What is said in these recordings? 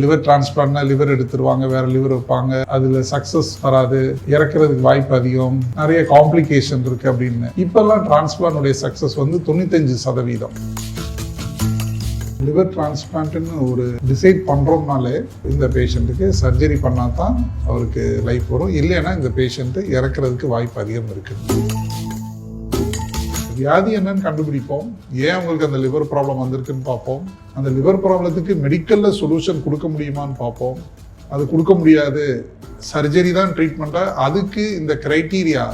Liver டிரான்ஸ்பிளான்ட்னா liver எடுத்துருவாங்க, வேற liver வைப்பாங்க, அதுல சக்சஸ் வராது, இறக்குறதுக்கு வாய்ப்பு அதிகம், நிறைய காம்ப்ளிகேஷன் இருக்கு அப்படின்னு. இப்பெல்லாம் டிரான்ஸ்பிளான்ட் சக்சஸ் வந்து 95%. லிவர் டிரான்ஸ்பிளான்ட்னு ஒரு டிசைட் பண்ணுறோம்னாலே இந்த பேஷண்ட்டுக்கு சர்ஜரி பண்ணால் தான் அவருக்கு லைஃப் வரும், இல்லைன்னா இந்த பேஷண்ட்டு இறக்குறதுக்கு வாய்ப்பு அதிகம் இருக்குது. வியாதி என்னன்னு கண்டுபிடிப்போம், ஏன் அவங்களுக்கு அந்த லிவர் ப்ராப்ளம் வந்திருக்குன்னு பார்ப்போம், அந்த லிவர் ப்ராப்ளத்துக்கு மெடிக்கலில் சொல்யூஷன் கொடுக்க முடியுமான்னு பார்ப்போம். அது கொடுக்க முடியாது, சர்ஜரி தான் ட்ரீட்மெண்ட்டாக, அதுக்கு இந்த க்ரைட்டீரியா.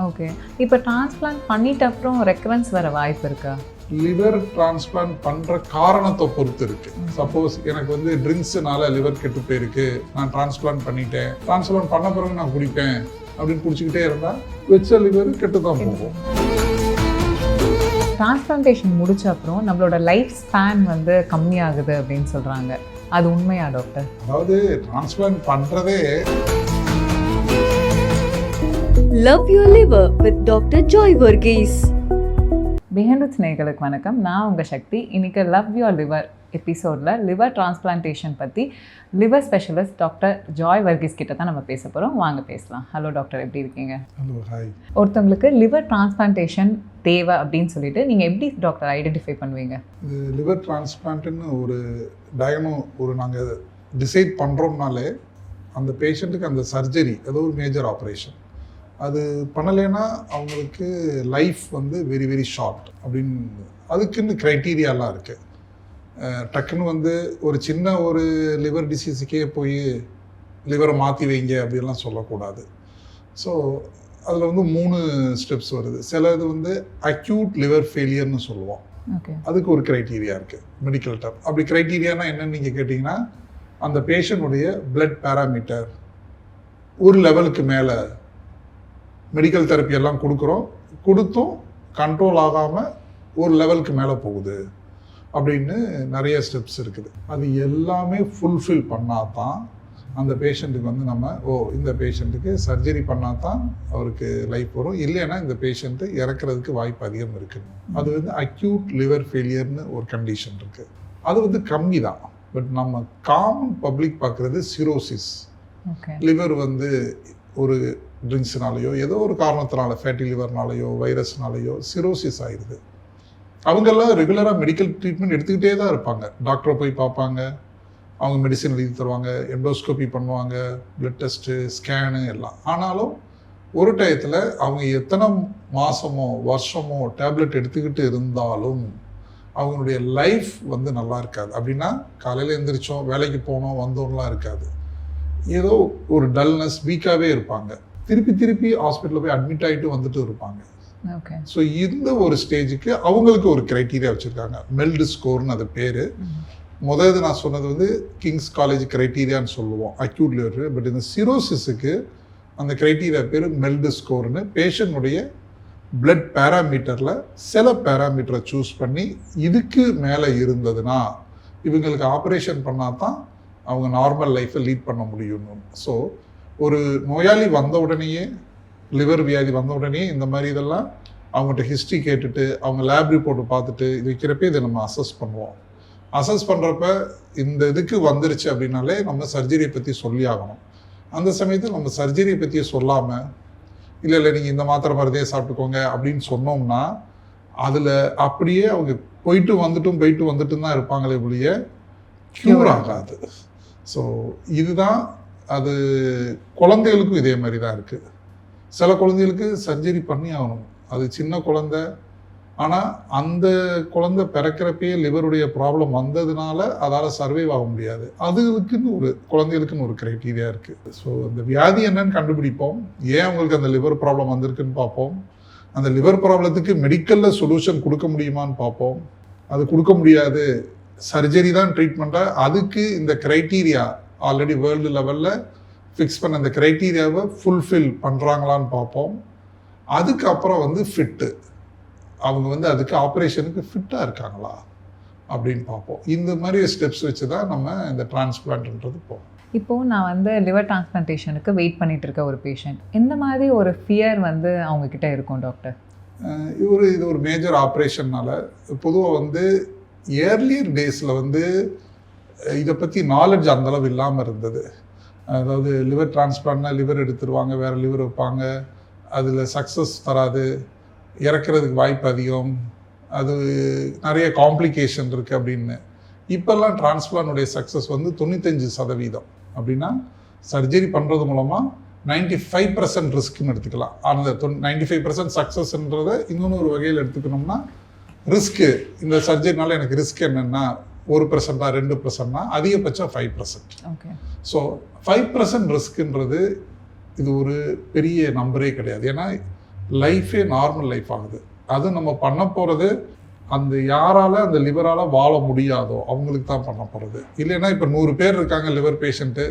ஓகே, இப்போ டிரான்ஸ்பிளான்ட் பண்ணிட்ட அப்புறம் ரெக்கரன்ஸ் வர வாய்ப்பு இருக்கா? லிவர் டிரான்ஸ்பிளான்ட் பண்ணுற காரணத்தை பொறுத்து இருக்கு. சப்போஸ் எனக்கு வந்து ட்ரிங்க்ஸ்னால லிவர் கெட்டு போயிருக்கு, நான் டிரான்ஸ்பிளான்ட் பண்ணிட்டேன், டிரான்ஸ்பிளான்ட் பண்ண பிறகு நான் குடிப்பேன் அப்படின்னு குடிச்சிக்கிட்டே இருந்தால் வச்ச லிவர் கெட்டு தான் போகும். டிரான்ஸ்பிளான்டேஷன் முடிச்ச அப்புறம் நம்மளோட லைஃப் ஸ்பேன் வந்து கம்மியாகுது அப்படின்னு சொல்கிறாங்க, அது உண்மையா டாக்டர்? அதாவது டிரான்ஸ்பிளான்ட் பண்ணுறதே Love your liver with Dr. Joy Varghese. Behind its நேயர்களுக்கு வணக்கம், நான் உங்கள் சக்தி. இன்றைக்கி லவ் யுவர் லிவர் எபிசோடில் லிவர் டிரான்ஸ்பிளான்டேஷன் பற்றி liver specialist doctor Joy Varghese கிட்ட தான் நம்ம பேச போகிறோம். வாங்க பேசலாம். ஹலோ டாக்டர், எப்படி இருக்கீங்க? Hello, hi. ஒருத்தவங்களுக்கு லிவர் டிரான்ஸ்பிளான்டேஷன் தேவை அப்படின்னு சொல்லிட்டு நீங்கள் எப்படி டாக்டர் ஐடென்டிஃபை பண்ணுவீங்க? இது லிவர் டிரான்ஸ்பிளான்ட்னு ஒரு நாங்கள் டிசைட் பண்ணுறோம்னாலே அந்த பேஷண்ட்டுக்கு அந்த சர்ஜரி ஏதோ ஒரு மேஜர் ஆப்ரேஷன் அது பண்ணலைன்னா அவங்களுக்கு லைஃப் வந்து வெரி வெரி ஷார்ட் அப்படின்னு அதுக்குன்னு க்ரைட்டீரியாலாம் இருக்குது. டக்குன்னு வந்து ஒரு சின்ன ஒரு லிவர் டிசீஸுக்கே போய் லிவரை மாற்றி வைங்க அப்படின்லாம் சொல்லக்கூடாது. ஸோ அதில் வந்து 3 ஸ்டெப்ஸ் வருது. சிலது வந்து அக்யூட் லிவர் ஃபெயிலியர்னு சொல்லுவோம், அதுக்கு ஒரு க்ரைட்டீரியா இருக்குது மெடிக்கல் டர்ம். அப்படி க்ரைட்டீரியானா என்னன்னு நீங்கள் கேட்டிங்கன்னா, அந்த பேஷண்ட்டுடைய பிளட் பேராமீட்டர் ஒரு லெவலுக்கு மேலே மெடிக்கல் தெரப்பி எல்லாம் கொடுத்தும் கண்ட்ரோல் ஆகாமல் ஒரு லெவலுக்கு மேலே போகுது அப்படின்னு நிறைய ஸ்டெப்ஸ் இருக்குது. அது எல்லாமே ஃபுல்ஃபில் பண்ணால் தான் அந்த பேஷண்ட்டுக்கு வந்து நம்ம இந்த பேஷண்ட்டுக்கு சர்ஜரி பண்ணால் தான் அவருக்கு லைஃப் வரும், இல்லைன்னா இந்த பேஷண்ட்டு இறக்குறதுக்கு வாய்ப்பு அதிகம் இருக்குது. அது வந்து அக்யூட் லிவர் ஃபெயிலியர்னு ஒரு கண்டிஷன் இருக்குது. அது வந்து கம்மி தான். பட் நம்ம காமன் பப்ளிக் பார்க்குறது சிரோசிஸ். லிவர் வந்து ஒரு ட்ரிங்க்ஸ்னாலேயோ ஏதோ ஒரு காரணத்தினால, ஃபேட்டி லிவர்னாலேயோ வைரஸ்னாலேயோ சிரோசிஸ் ஆயிடுது. அவங்கெல்லாம் ரெகுலராக மெடிக்கல் ட்ரீட்மெண்ட் எடுத்துக்கிட்டே தான் இருப்பாங்க. டாக்டரை போய் பார்ப்பாங்க, அவங்க மெடிசன் எழுதி தருவாங்க, எண்டோஸ்கோபி பண்ணுவாங்க, பிளட் டெஸ்ட்டு, ஸ்கேனு எல்லாம். ஆனாலும் ஒரு டயத்தில் அவங்க எத்தனை மாதமோ வருஷமோ டேப்லெட் எடுத்துக்கிட்டு இருந்தாலும் அவங்களுடைய லைஃப் வந்து நல்லா இருக்காது. அப்படின்னா காலையில் எழுந்திரிச்சோம், வேலைக்கு போனோம், வந்தோம்லாம் இருக்காது. ஏதோ ஒரு டல்னஸ், வீக்காகவே இருப்பாங்க. திருப்பி ஹாஸ்பிட்டலில் போய் அட்மிட் ஆகிட்டு வந்துட்டு இருப்பாங்க. ஸோ இந்த ஒரு ஸ்டேஜுக்கு அவங்களுக்கு ஒரு க்ரைட்டீரியா வச்சுருக்காங்க, மெல்டு ஸ்கோர்னு அது பேர். முதல்ல நான் சொன்னது வந்து கிங்ஸ் காலேஜ் க்ரைட்டீரியான்னு சொல்லுவோம் அக்யூட் லிவர். பட் இந்த சிரோசிஸுக்கு அந்த க்ரைட்டீரியா பேர் மெல்டு ஸ்கோர்னு. பேஷண்ட்டுடைய பிளட் பேராமீட்டரில் சில பேராமீட்டரை சூஸ் பண்ணி இதுக்கு மேலே இருந்ததுன்னா இவங்களுக்கு ஆப்ரேஷன் பண்ணால் தான் அவங்க நார்மல் லைஃப்பை லீட் பண்ண முடியும். ஸோ ஒரு நோயாளி வந்த உடனேயே, லிவர் வியாதி வந்த உடனே இந்த மாதிரி இதெல்லாம் அவங்கள்ட்ட ஹிஸ்ட்ரி கேட்டுட்டு அவங்க லேப் ரிப்போர்ட்டை பார்த்துட்டு இது வைக்கிறப்ப இதை நம்ம அசஸ் பண்ணுவோம். அசஸ் பண்ணுறப்ப இந்த இதுக்கு வந்துருச்சு அப்படின்னாலே நம்ம சர்ஜரியை பற்றி சொல்லி ஆகணும். அந்த சமயத்தில் நம்ம சர்ஜரியை பற்றி சொல்லாமல் இல்லை நீங்கள் இந்த மாத்திரை மருந்தே சாப்பிட்டுக்கோங்க அப்படின்னு சொன்னோம்னா அதில் அப்படியே அவங்க போயிட்டு வந்துட்டும் தான் இருப்பாங்களே ஒழிய க்யூர் ஆகாது. ஸோ இதுதான் அது. குழந்தைகளுக்கும் இதே மாதிரி தான் இருக்குது. சில குழந்தைகளுக்கு சர்ஜரி பண்ணி ஆகணும், அது சின்ன குழந்தை. ஆனால் அந்த குழந்தை பிறக்கிறப்பயே லிவருடைய ப்ராப்ளம் வந்ததுனால அதால் சர்வைவ் ஆக முடியாது. அதுக்குன்னு குழந்தைகளுக்குன்னு ஒரு க்ரைட்டீரியா இருக்குது. ஸோ அந்த வியாதி என்னன்னு கண்டுபிடிப்போம், ஏன் அவங்களுக்கு அந்த லிவர் ப்ராப்ளம் வந்திருக்குன்னு பார்ப்போம், அந்த லிவர் ப்ராப்ளத்துக்கு மெடிக்கலில் சொல்யூஷன் கொடுக்க முடியுமான்னு பார்ப்போம். அது கொடுக்க முடியாது, சர்ஜரி தான் ட்ரீட்மெண்ட்டாக, அதுக்கு இந்த க்ரைட்டீரியா ஆல்ரெடி வேர்ல்டு லெவலில் ஃபிக்ஸ் பண்ண அந்த க்ரைட்டீரியாவை ஃபுல்ஃபில் பண்ணுறாங்களான்னு பார்ப்போம். அதுக்கப்புறம் வந்து ஃபிட்டு, அவங்க வந்து அதுக்கு ஆப்ரேஷனுக்கு ஃபிட்டாக இருக்காங்களா அப்படின்னு பார்ப்போம். இந்த மாதிரி ஸ்டெப்ஸ் வச்சு தான் நம்ம இந்த டிரான்ஸ்பிளான்ட்ன்றது போகும். இப்போது நான் வந்து லிவர் டிரான்ஸ்பிளான்டேஷனுக்கு வெயிட் பண்ணிட்டு இருக்க ஒரு பேஷண்ட், எந்த மாதிரி ஒரு ஃபியர் வந்து அவங்கக்கிட்ட இருக்கும் டாக்டர்? இது ஒரு மேஜர் ஆப்ரேஷன்னால பொதுவாக வந்து ஏர்லியர் டேஸில் வந்து இதை பற்றி நாலேஜ் அந்தளவு இல்லாமல் இருந்தது. அதாவது லிவர் டிரான்ஸ்பிளான்ட்னா லிவர் எடுத்துருவாங்க, வேறு லிவர் வைப்பாங்க, அதில் சக்ஸஸ் தராது, இறக்கிறதுக்கு வாய்ப்பு அதிகம், அது நிறைய காம்ப்ளிகேஷன் இருக்குது அப்படின்னு. இப்போல்லாம் டிரான்ஸ்பிளானுடைய சக்ஸஸ் வந்து 95%. அப்படின்னா சர்ஜரி பண்ணுறது மூலமாக 95% ரிஸ்க்குன்னு எடுத்துக்கலாம். அந்த 95% சக்ஸஸ்ன்றதை இன்னொன்று ஒரு வகையில் எடுத்துக்கணும்னா, ரிஸ்க்கு இந்த சர்ஜரினால எனக்கு ரிஸ்க் என்னென்னா 1%, 2%, அதிகபட்சம் 5%. ஓகே. ஸோ 5% ரிஸ்க்குன்றது இது ஒரு பெரிய நம்பரே கிடையாது. ஏன்னா லைஃபே நார்மல் லைஃப் ஆகுது. அது நம்ம பண்ண போகிறது அந்த யாரால் அந்த லிவரால் வாழ முடியாதோ அவங்களுக்கு தான் பண்ண போகிறது. இல்லைன்னா இப்போ 100 பேர் இருக்காங்க லிவர் பேஷண்ட்டு,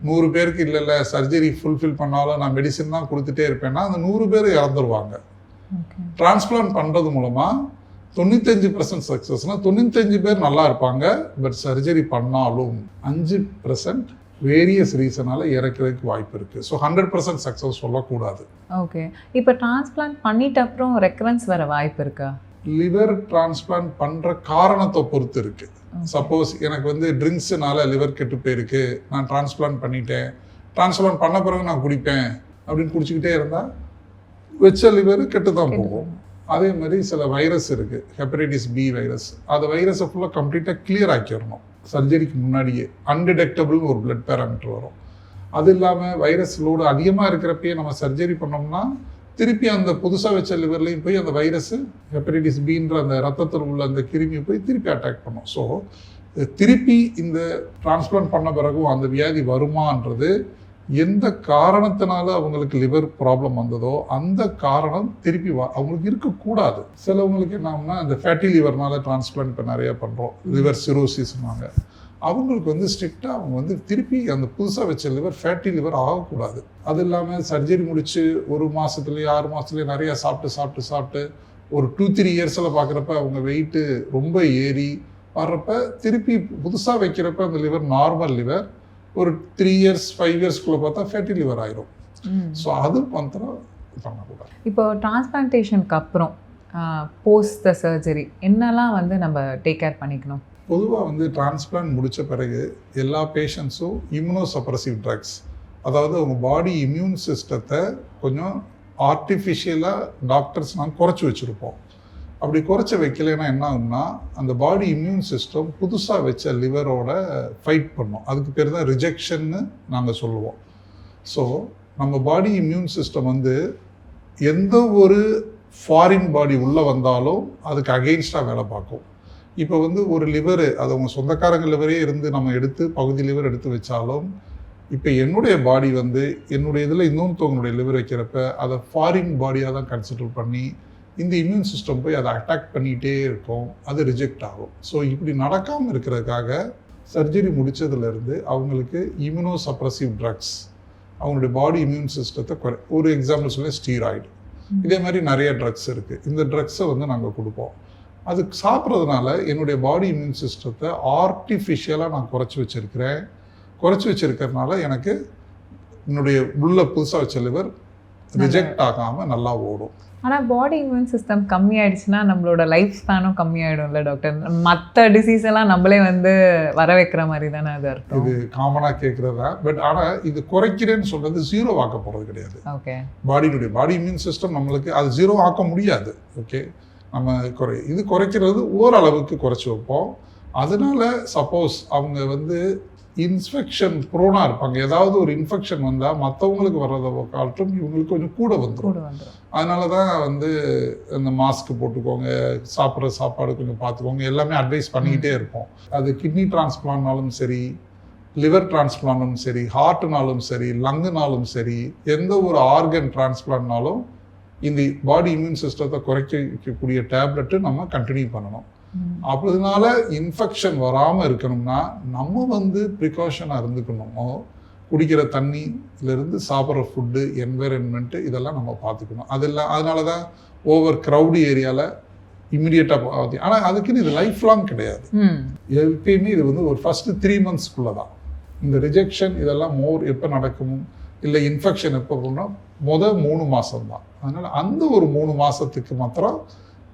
100 பேருக்கு இல்லை சர்ஜரி ஃபுல்ஃபில் பண்ணாலும் நான் மெடிசின் தான் கொடுத்துட்டே இருப்பேன்னா அந்த 100 பேர் இறந்துருவாங்க. டிரான்ஸ்பிளான்ட் பண்ணுறது மூலமாக 95% சக்ஸஸ்னால் 95 பேர் நல்லா இருப்பாங்க. பட் சர்ஜரி பண்ணாலும் 5% வேரியஸ் ரீசனால் இறக்கிறதுக்கு வாய்ப்பு இருக்குது. ஸோ 100% சக்ஸஸ் சொல்லக்கூடாது. ஓகே. இப்போ டிரான்ஸ்பிளான்ட் பண்ணிட்ட அப்புறம் ரெக்கரன்ஸ் வர வாய்ப்பு இருக்கா? லிவர் டிரான்ஸ்பிளான்ட் பண்ணுற காரணத்தை பொறுத்து இருக்குது. சப்போஸ் எனக்கு வந்து ட்ரிங்க்ஸுனால லிவர் கெட்டு போயிருக்கு, நான் டிரான்ஸ்பிளான்ட் பண்ணிட்டேன், டிரான்ஸ்பிளான்ட் பண்ண பிறகு நான் குடிப்பேன் அப்படின்னு குடிச்சிக்கிட்டே இருந்தால் வச்ச லிவர் கெட்டு தான் போகும். அதே மாதிரி சில வைரஸ் இருக்குது, ஹெப்படைட்டிஸ் பி வைரஸ். அந்த வைரஸை ஃபுல்லாக கம்ப்ளீட்டாக கிளியர் ஆக்கிடணும் சர்ஜரிக்கு முன்னாடியே. அன்டிடெக்டபிள்னு ஒரு பிளட் பேராமீட்டர் வரும். அது இல்லாமல் வைரஸ் லோடு அதிகமாக இருக்கிறப்பயே நம்ம சர்ஜரி பண்ணோம்னா திருப்பி அந்த புதுசாக வச்ச லிவர்லையும் போய் அந்த வைரஸு ஹெப்படைட்டிஸ் பின்ற அந்த ரத்தத்தில் உள்ள அந்த கிருமியை போய் திருப்பி அட்டாக் பண்ணும். ஸோ திருப்பி இந்த டிரான்ஸ்பிளான்ட் பண்ண பிறகும் அந்த வியாதி வருமானது எந்த காரணத்தினால அவங்களுக்கு லிவர் ப்ராப்ளம் வந்ததோ அந்த காரணம் திருப்பி அவங்களுக்கு இருக்கக்கூடாது. சிலவங்களுக்கு என்னன்னா இந்த ஃபேட்டி லிவர்னால டிரான்ஸ்பிளான்ட் இப்போ நிறைய பண்ணுறோம், லிவர் சிரோசிஸ்னாங்க. அவங்களுக்கு வந்து ஸ்ட்ரிக்டாக அவங்க வந்து திருப்பி அந்த புதுசாக வச்ச லிவர் ஃபேட்டி லிவர் ஆகக்கூடாது. அது இல்லாமல் சர்ஜரி முடித்து 1 மாதத்துலேயே 6 மாதத்துலேயே நிறையா சாப்பிட்டு ஒரு 2-3 இயர்ஸில் பார்க்குறப்ப அவங்க வெயிட்டு ரொம்ப ஏறி வர்றப்ப திருப்பி புதுசாக வைக்கிறப்ப அந்த லிவர் நார்மல் லிவர் ஒரு 3 இயர்ஸ் 5 இயர்ஸ்க்குள்ளே பார்த்தா ஃபேட்டி லிவர் ஆயிரும். ஸோ அது மாத்திரம் பண்ணக்கூடாது. இப்போ டிரான்ஸ்பிளான்டேஷனுக்கு அப்புறம் போஸ்ட் த சர்ஜரி என்னெல்லாம் வந்து நம்ம டேக் கேர் பண்ணிக்கணும்? பொதுவாக வந்து டிரான்ஸ்பிளான்ட் முடித்த பிறகு எல்லா பேஷண்ட்ஸும் இம்யூனோசப்ரசிவ் ட்ரக்ஸ், அதாவது அவங்க பாடி இம்யூன் சிஸ்டத்தை கொஞ்சம் ஆர்டிஃபிஷியலாக டாக்டர்ஸ் நாங்கள் குறைச்சி வச்சுருப்போம். அப்படி குறைச்சி வைக்கலைன்னா என்ன ஆகும்னா அந்த பாடி இம்யூன் சிஸ்டம் புதுசாக வச்ச லிவரோட ஃபைட் பண்ணும். அதுக்கு பேர் தான் ரிஜெக்ஷன்னு நாங்கள் சொல்லுவோம். ஸோ நம்ம பாடி இம்யூன் சிஸ்டம் வந்து எந்த ஒரு ஃபாரின் பாடி உள்ளே வந்தாலும் அதுக்கு அகெயின்ஸ்டாக வேலை பார்க்கும். இப்போ வந்து ஒரு லிவரு அது அவங்க சொந்தக்காரங்க லிவரே இருந்து நம்ம எடுத்து பகுதி லிவர் எடுத்து வச்சாலும் இப்போ என்னுடைய பாடி வந்து என்னுடைய இதில் இன்னொருத்தவங்களுடைய லிவர் வைக்கிறப்ப அதை ஃபாரின் பாடியாக தான் கன்சிடர் பண்ணி இந்த இம்யூன் சிஸ்டம் போய் அதை அட்டாக் பண்ணிகிட்டே இருக்கும், அது ரிஜெக்ட் ஆகும். ஸோ இப்படி நடக்காமல் இருக்கிறதுக்காக சர்ஜரி முடித்ததுலேருந்து அவங்களுக்கு இம்யூனோ சப்ரசிவ் ட்ரக்ஸ், அவங்களுடைய பாடி இம்யூன் சிஸ்டத்தை ஒரு எக்ஸாம்பிள் சொல்ல ஸ்டீராய்டு, இதே மாதிரி நிறைய ட்ரக்ஸ் இருக்குது. இந்த ட்ரக்ஸை வந்து நாங்கள் கொடுப்போம். அது சாப்பிட்றதுனால என்னுடைய பாடி இம்யூன் சிஸ்டத்தை ஆர்டிஃபிஷியலாக நான் குறைச்சி வச்சுருக்கிறதுனால எனக்கு என்னுடைய உள்ள புதுசாக வச்ச லிவர் ரிஜெக்ட் ஆகாமல் நல்லா ஓடும். ஆனால் பாடி இம்யூன் சிஸ்டம் கம்மியாயிடுச்சுன்னா நம்மளோட லைஃப் ஸ்பேனும் கம்மியாயிடும்ல டாக்டர்? மற்ற டிசீஸ் எல்லாம் நம்மளே வந்து வர வைக்கிற மாதிரி தானே அது அர்த்தம்? இது காமனாக கேட்குறதா, பட் ஆனால் இது குறைக்கிறேன்னு சொல்கிறது 0 ஆக்க போகிறது கிடையாது. ஓகே. பாடி இம்யூன் சிஸ்டம் நம்மளுக்கு அது 0 ஆக்க முடியாது. ஓகே, நம்ம இது குறைக்கிறது ஓரளவுக்கு குறைச்சி வைப்போம். அதனால சப்போஸ் அவங்க வந்து இன்ஃபெக்ஷன் ப்ரோனாக இருப்பாங்க, ஏதாவது ஒரு இன்ஃபெக்ஷன் வந்தால் மற்றவங்களுக்கு வர்றதை காட்டும் இவங்களுக்கு கொஞ்சம் கூட வந்துடும். அதனால தான் வந்து இந்த மாஸ்க் போட்டுக்கோங்க, சாப்பிட்ற சாப்பாடு கொஞ்சம் பார்த்துக்கோங்க, எல்லாமே அட்வைஸ் பண்ணிக்கிட்டே இருப்போம். அது கிட்னி டிரான்ஸ்பிளான்ட்னாலும் சரி, லிவர் டிரான்ஸ்பிளான்ட்னாலும் சரி, ஹார்ட்னாலும் சரி, லங்குனாலும் சரி, எந்த ஒரு ஆர்கன் டிரான்ஸ்பிளான்ட்னாலும் இந்த பாடி இம்யூன் சிஸ்டத்தை குறைக்கக்கூடிய டேப்லெட்டு நம்ம கண்டினியூ பண்ணணும். அதனால இன்ஃபெக்ஷன் வராமல் இருக்கணும்னா நம்ம வந்து ப்ரிகாஷனாக இருந்துக்கணுமோ, குடிக்கிற தண்ணியிலேருந்து சாப்பிட்ற ஃபுட்டு, என்வைரன்மெண்ட்டு இதெல்லாம் நம்ம பார்த்துக்கணும். அதனால தான் ஓவர் க்ரௌடு ஏரியாவில் இம்மிடியேட்டாக பார்த்தி. ஆனால் அதுக்குன்னு இது லைஃப் லாங் கிடையாது. எப்பயுமே இது வந்து ஒரு ஃபஸ்ட்டு 3 மந்த்ஸ்க்குள்ளே தான் இந்த ரிஜெக்ஷன் இதெல்லாம் எப்போ நடக்கும், இல்லை இன்ஃபெக்ஷன் எப்போ போனால் 3 மாதம் தான். அதனால் அந்த ஒரு 3 மாதத்துக்கு மாத்திரம்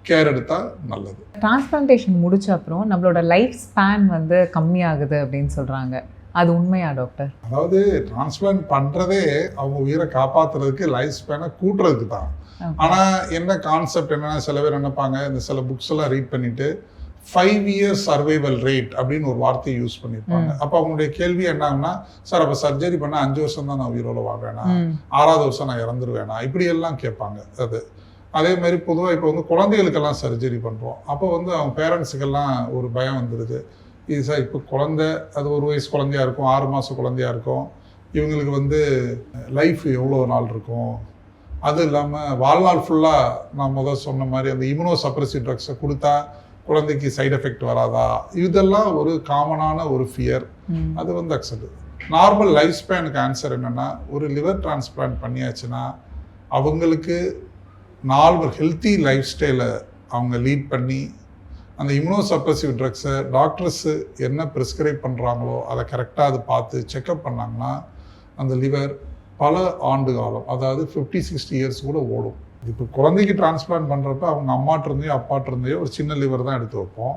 கேர் எடுத்தால் நல்லது. டிரான்ஸ்பிளான்டேஷன் முடிச்ச அப்புறம் நம்மளோட லைஃப் ஸ்பேன் வந்து கம்மியாகுது அப்படின்னு சொல்கிறாங்க. அது உண்மையா டாக்டர்? அதாவது டிரான்ஸ்பிளான்ட் பண்ணுறதே அவங்க உயிரை காப்பாற்றுறதுக்கு லைஃப் ஸ்பேனை கூட்டுறதுக்கு தான். ஆனால் என்ன கான்செப்ட் என்னன்னா, சில பேர் நினைப்பாங்க, இந்த சில புக்ஸ் எல்லாம் ரீட் பண்ணிட்டு 5 years சர்வைவல் ரேட் அப்படின்னு ஒரு வார்த்தையை யூஸ் பண்ணியிருப்பாங்க. அப்போ அவங்களுடைய கேள்வி என்னாங்கன்னா, சார் அப்போ சர்ஜரி பண்ணால் 5 வருஷம் தான் நான் உயிரோட வாழ்வேனா, 6வது வருஷம் நான் இறந்துருவேனா, இப்படி எல்லாம் கேட்பாங்க. அதே மாதிரி பொதுவாக இப்போ வந்து குழந்தைகளுக்கெல்லாம் சர்ஜரி பண்ணுறோம். அப்போ வந்து அவங்க பேரண்ட்ஸுக்கெல்லாம் ஒரு பயம் வந்துடுது. இது சார் இப்போ குழந்தை அது 1 வயசு குழந்தையா இருக்கும், 6 மாதம் குழந்தையா இருக்கும், இவங்களுக்கு வந்து லைஃப் எவ்வளோ நாள் இருக்கும், அது இல்லாமல் வாழ்நாள் ஃபுல்லாக நான் முதல் சொன்ன மாதிரி அந்த இம்யூனோ சப்ரசிவ் ட்ரக்ஸை கொடுத்தா குழந்தைக்கு சைடு எஃபெக்ட் வராதா, இதெல்லாம் ஒரு காமனான ஒரு ஃபியர். அது வந்து அக்செப்ட். நார்மல் லைஃப் ஸ்பேனுக்கு ஆன்சர் என்னென்னா, ஒரு லிவர் டிரான்ஸ்பிளான்ட் பண்ணியாச்சுன்னா அவங்களுக்கு நார்மல் ஹெல்த்தி லைஃப் ஸ்டைலை அவங்க லீட் பண்ணி அந்த இம்யூனோ சப்ரசிவ் ட்ரக்ஸை டாக்டர்ஸு என்ன ப்ரிஸ்கிரைப் பண்ணுறாங்களோ அதை கரெக்டாக அது பார்த்து செக்கப் பண்ணாங்கன்னா அந்த லிவர் பல ஆண்டு காலம், அதாவது 50-60 இயர்ஸ் கூட ஓடும். இப்போ குழந்தைக்கு டிரான்ஸ்பிளான்ட் பண்ணுறப்ப அவங்க அம்மாட்டிருந்தையோ அப்பாட்டிருந்தையோ ஒரு சின்ன லிவர் தான் எடுத்து வைப்போம்.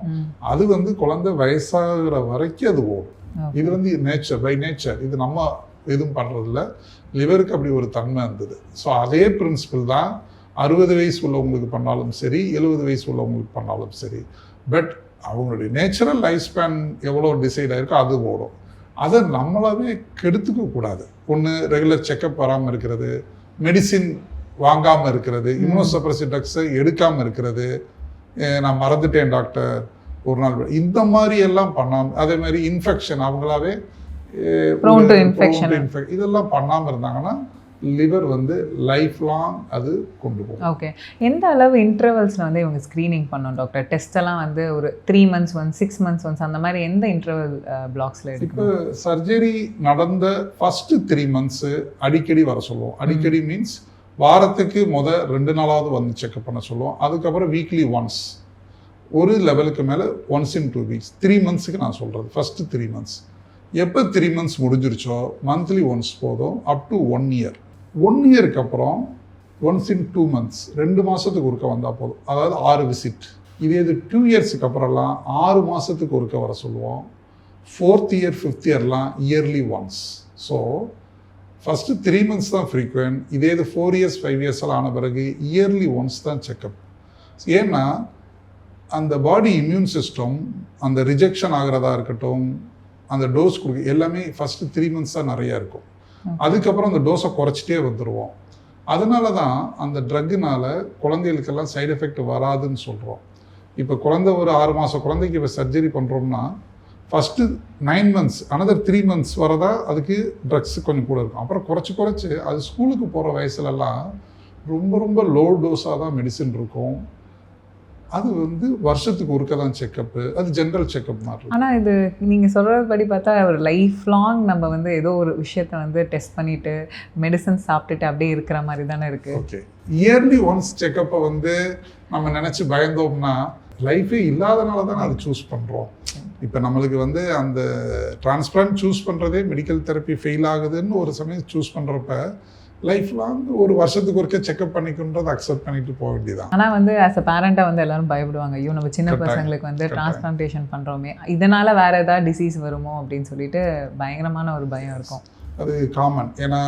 அது வந்து குழந்தை வயசாகிற வரைக்கும் அது ஓடும். இது வந்து நேச்சர், பை நேச்சர். இது நம்ம எதுவும் பண்ணுறதில்ல, லிவருக்கு அப்படி ஒரு தன்மை இருந்தது. ஸோ அதே பிரின்சிபிள் தான் 60 வயசு உள்ளவங்களுக்கு பண்ணாலும் சரி, 70 வயசு உள்ளவங்களுக்கு பண்ணாலும் சரி. பட் அவங்களுடைய நேச்சுரல் லைஃப் ஸ்பேன் எவ்வளோ டிசைட் ஆகிருக்கோ அது ஓடும். அதை நம்மளாவே கெடுத்துக்க கூடாது. ஒன்று ரெகுலர் செக்கப் வராமல் இருக்கிறது, மெடிசின் வாங்காமல் இருக்கிறது, இம்யூனோசப்ரசிவ் ட்ரக்ஸை எடுக்காமல் இருக்கிறது, நான் மறந்துட்டேன் டாக்டர் ஒரு நாள், இந்த மாதிரி எல்லாம் பண்ணாமல், அதே மாதிரி இன்ஃபெக்ஷன் அவங்களாவே இதெல்லாம் பண்ணாமல் இருந்தாங்கன்னா லிவர் வந்து லைஃப் லாங் அது கொண்டு போகும். ஓகே, எந்த அளவு இன்டர்வல்ஸில் வந்து இவங்க ஸ்க்ரீனிங் பண்ணோம் டாக்டர்? டெஸ்ட்டெல்லாம் வந்து ஒரு 3 months ஒன்ஸ், 6 months ஒன்ஸ், அந்த மாதிரி எந்த இன்டர்வல் பிளாக்ஸில் எடுக்கும்? இப்போ சர்ஜரி நடந்த ஃபஸ்ட்டு 3 months அடிக்கடி வர சொல்லுவோம். அடிக்கடி மீன்ஸ் வாரத்துக்கு 2 நாளாவது வந்து செக்அப் பண்ண சொல்லுவோம். அதுக்கப்புறம் வீக்லி ஒன்ஸ், ஒரு லெவலுக்கு மேலே ஒன்ஸ் இன் 2 weeks. 3 monthsக்கு நான் சொல்கிறது ஃபஸ்ட்டு 3 months. எப்போ 3 months முடிஞ்சிருச்சோ மந்த்லி ஒன்ஸ் போதும், அப் டு 1 year. 1 yearக்கு அப்புறம் ஒன்ஸ் இன் 2 months, 2 மாதத்துக்கு ஒருக்க வந்தால் போதும், அதாவது 6 விசிட். இது 2 yearsக்கு அப்புறம்லாம் 6 மாதத்துக்கு ஒருக்க வர சொல்லுவோம். 4th year 5th yearலாம் yearly once. So first 3 months தான் ஃப்ரீக்வெண்ட். இது 4 years 5 years எல்லாம் ஆன பிறகு இயர்லி ஒன்ஸ் தான் செக்கப். ஏன்னா அந்த பாடி இம்யூன் சிஸ்டம் அந்த ரிஜெக்ஷன் ஆகிறதா இருக்கட்டும், அந்த டோஸ் கொடுக்க எல்லாமே ஃபஸ்ட்டு 3 months தான் நிறையா இருக்கும். அதுக்கப்புறம் அந்த டோஸை குறைச்சிட்டே வந்துடுவோம். அதனால தான் அந்த ட்ரக்குனால குழந்தைகளுக்கெல்லாம் சைடு எஃபெக்ட் வராதுன்னு சொல்கிறோம். இப்போ குழந்தை ஒரு 6 மாதம் குழந்தைக்கு இப்போ சர்ஜரி பண்ணுறோம்னா ஃபஸ்ட்டு 9 months, அனதர் 3 months வரதா அதுக்கு ட்ரக்ஸ் கொஞ்சம் கூட இருக்கும். அப்புறம் குறைச்சி அது ஸ்கூலுக்கு போகிற வயசுலலாம் ரொம்ப ரொம்ப லோ டோஸாக தான் மெடிசின் இருக்கும். அது வந்து வருஷத்துக்கு ஒருக்க தான் செக்கப்பு, அது ஜென்ரல் செக்கப் மாதிரி. ஆனால் இது நீங்கள் சொல்கிறது படி பார்த்தா ஒரு லைஃப் லாங் நம்ம வந்து ஏதோ ஒரு விஷயத்தை வந்து டெஸ்ட் பண்ணிவிட்டு மெடிசன் சாப்பிட்டுட்டு அப்படியே இருக்கிற மாதிரி தானே இருக்குது. ஓகே, இயர்லி ஒன்ஸ் செக்கப்பை வந்து நம்ம நினச்சி பயந்தோம்னா லைஃபே இல்லாதனால தான் அதை சூஸ் பண்ணுறோம். இப்போ நம்மளுக்கு வந்து அந்த டிரான்ஸ்பிளான்ட் சூஸ் பண்ணுறதே மெடிக்கல் தெரப்பி ஃபெயில் ஆகுதுன்னு ஒரு சமயம் சூஸ் பண்ணுறப்ப லைஃப் லாங் ஒரு வருஷத்துக்கு ஒருக்க செக்அப் பண்ணிக்கின்றதை அக்செப்ட் பண்ணிட்டு போக வேண்டியதான். ஆனால் வந்து ஆஸ் அ பேரண்ட்டாக வந்து எல்லாரும் பயப்படுவாங்க, ஐயோ நம்ம சின்ன பசங்களுக்கு வந்து டிரான்ஸ்பிளான்டேஷன் பண்ணுறோமே, இதனால் வேறு ஏதாவது டிசீஸ் வருமோ அப்படின்னு சொல்லிட்டு பயங்கரமான ஒரு பயம் இருக்கும். அது காமன். ஏன்னா